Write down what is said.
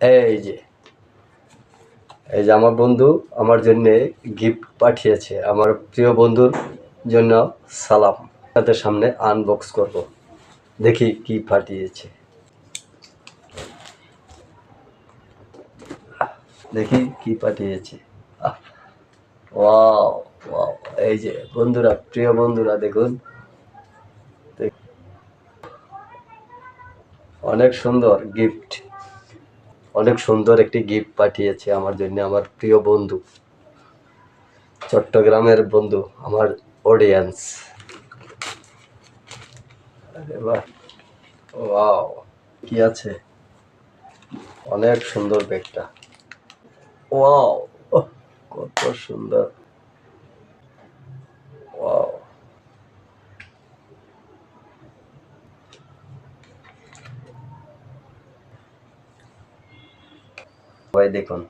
এই যে এই যে আমার বন্ধু আমার জন্য গিফট পাঠিয়েছে। আমার প্রিয় বন্ধুর জন্য সালাম। তাদের সামনে আনবক্স করব, দেখি কি পাঠিয়েছে। দেখি কি পাঠিয়েছে। ওয়াও ওয়াও, এই যে বন্ধুরা, প্রিয় বন্ধুরা দেখুন, অনেক সুন্দর গিফট, অনেক সুন্দর একটি গিফট পাঠিয়েছে আমার জন্য আমার প্রিয় বন্ধু, চট্টগ্রামের বন্ধু, আমার অডিয়েন্স। আরে বাহ, ওয়াও, কি আছে, অনেক সুন্দর ব্যাগটা। ওয়াও, কত সুন্দর। ওয়াও, ভাই দেখুন।